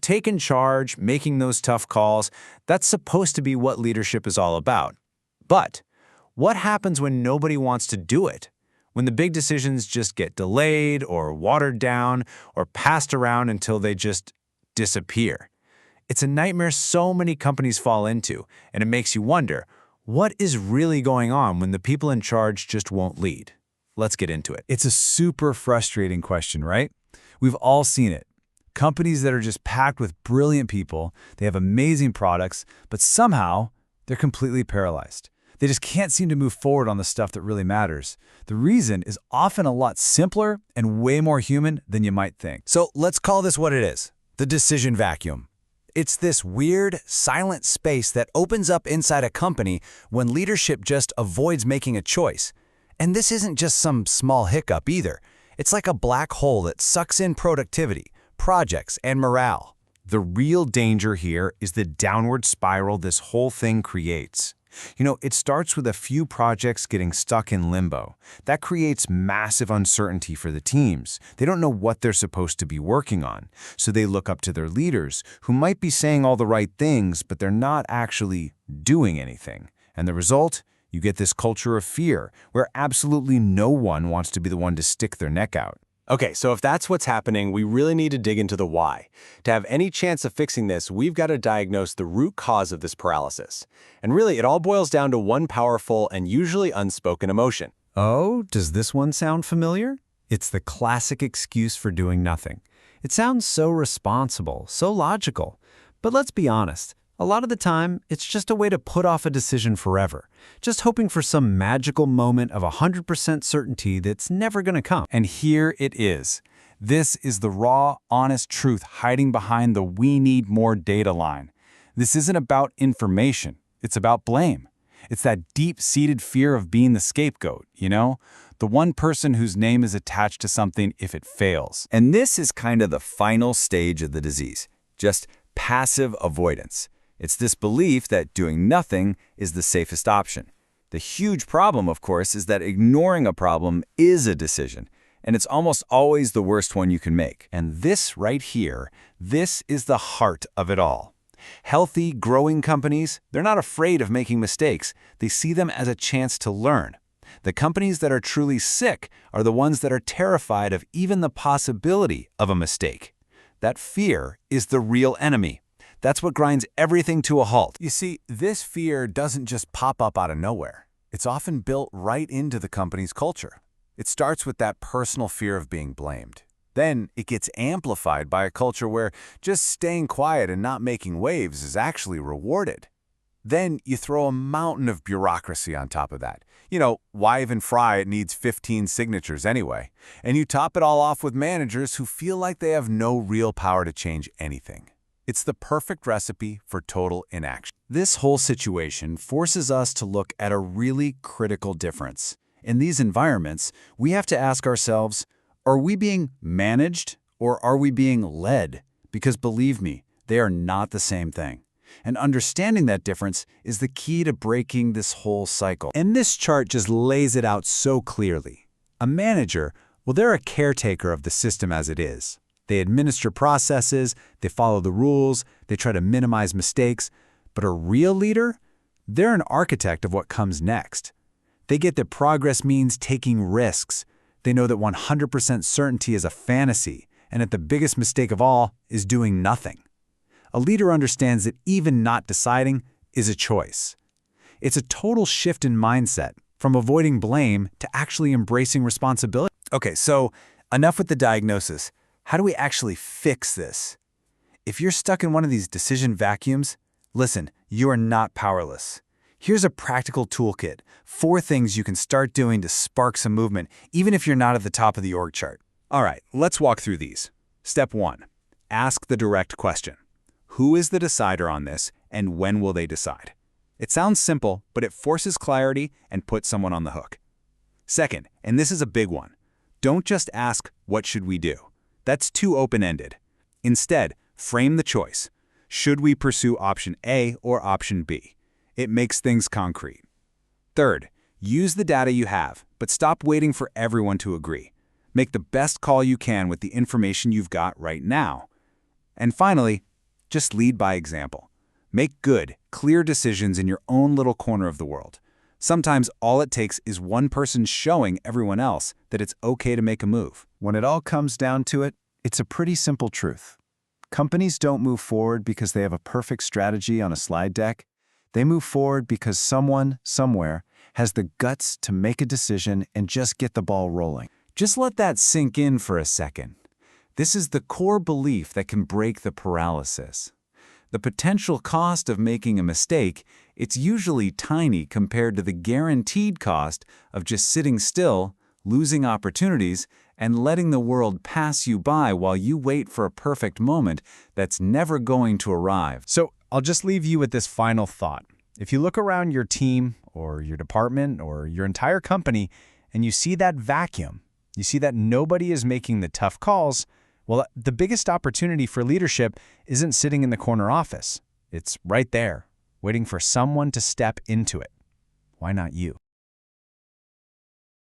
Taking charge, making those tough calls, that's supposed to be what leadership is all about. But what happens when nobody wants to do it? When the big decisions just get delayed or watered down or passed around until they just disappear? It's a nightmare so many companies fall into, and it makes you wonder, what is really going on when the people in charge just won't lead? Let's get into it. It's a super frustrating question, right? We've all seen it. Companies that are just packed with brilliant people, they have amazing products, but somehow they're completely paralyzed. They just can't seem to move forward on the stuff that really matters. The reason is often a lot simpler and way more human than you might think. So let's call this what it is, the decision vacuum. It's this weird, silent space that opens up inside a company when leadership just avoids making a choice. And this isn't just some small hiccup either. It's like a black hole that sucks in productivity, projects, and morale. The real danger here is the downward spiral this whole thing creates. It starts with a few projects getting stuck in limbo. That creates massive uncertainty for the teams. They don't know what they're supposed to be working on. So they look up to their leaders, who might be saying all the right things, but they're not actually doing anything. And the result? You get this culture of fear, where absolutely no one wants to be the one to stick their neck out. Okay, so if that's what's happening, we really need to dig into the why. To have any chance of fixing this, we've got to diagnose the root cause of this paralysis. And really, it all boils down to one powerful and usually unspoken emotion. Oh, does this one sound familiar? It's the classic excuse for doing nothing. It sounds so responsible, so logical. But let's be honest. A lot of the time, it's just a way to put off a decision forever, just hoping for some magical moment of 100% certainty that's never going to come. And here it is. This is the raw, honest truth hiding behind the "we need more data" line. This isn't about information. It's about blame. It's that deep-seated fear of being the scapegoat, the one person whose name is attached to something if it fails. And this is kind of the final stage of the disease, just passive avoidance. It's this belief that doing nothing is the safest option. The huge problem, of course, is that ignoring a problem is a decision, and it's almost always the worst one you can make. And this right here, this is the heart of it all. Healthy, growing companies, they're not afraid of making mistakes. They see them as a chance to learn. The companies that are truly sick are the ones that are terrified of even the possibility of a mistake. That fear is the real enemy. That's what grinds everything to a halt. You see, this fear doesn't just pop up out of nowhere. It's often built right into the company's culture. It starts with that personal fear of being blamed. Then it gets amplified by a culture where just staying quiet and not making waves is actually rewarded. Then you throw a mountain of bureaucracy on top of that. Why even fry? It needs 15 signatures anyway. And you top it all off with managers who feel like they have no real power to change anything. It's the perfect recipe for total inaction. This whole situation forces us to look at a really critical difference. In these environments, we have to ask ourselves, are we being managed or are we being led? Because believe me, they are not the same thing. And understanding that difference is the key to breaking this whole cycle. And this chart just lays it out so clearly. A manager, well, they're a caretaker of the system as it is. They administer processes, they follow the rules, they try to minimize mistakes. But a real leader? They're an architect of what comes next. They get that progress means taking risks. They know that 100% certainty is a fantasy, and that the biggest mistake of all is doing nothing. A leader understands that even not deciding is a choice. It's a total shift in mindset, from avoiding blame to actually embracing responsibility. Okay, so enough with the diagnosis. How do we actually fix this? If you're stuck in one of these decision vacuums, listen, you are not powerless. Here's a practical toolkit, 4 things you can start doing to spark some movement, even if you're not at the top of the org chart. All right, let's walk through these. Step 1, ask the direct question. Who is the decider on this, and when will they decide? It sounds simple, but it forces clarity and puts someone on the hook. Second, and this is a big one, don't just ask, what should we do? That's too open-ended. Instead, frame the choice. Should we pursue option A or option B? It makes things concrete. Third, use the data you have, but stop waiting for everyone to agree. Make the best call you can with the information you've got right now. And finally, just lead by example. Make good, clear decisions in your own little corner of the world. Sometimes all it takes is one person showing everyone else that it's okay to make a move. When it all comes down to it, it's a pretty simple truth. Companies don't move forward because they have a perfect strategy on a slide deck. They move forward because someone, somewhere, has the guts to make a decision and just get the ball rolling. Just let that sink in for a second. This is the core belief that can break the paralysis. The potential cost of making a mistake, it's usually tiny compared to the guaranteed cost of just sitting still, losing opportunities, and letting the world pass you by while you wait for a perfect moment that's never going to arrive. So I'll just leave you with this final thought. If you look around your team or your department or your entire company and you see that vacuum, you see that nobody is making the tough calls, well, the biggest opportunity for leadership isn't sitting in the corner office. It's right there, waiting for someone to step into it. Why not you?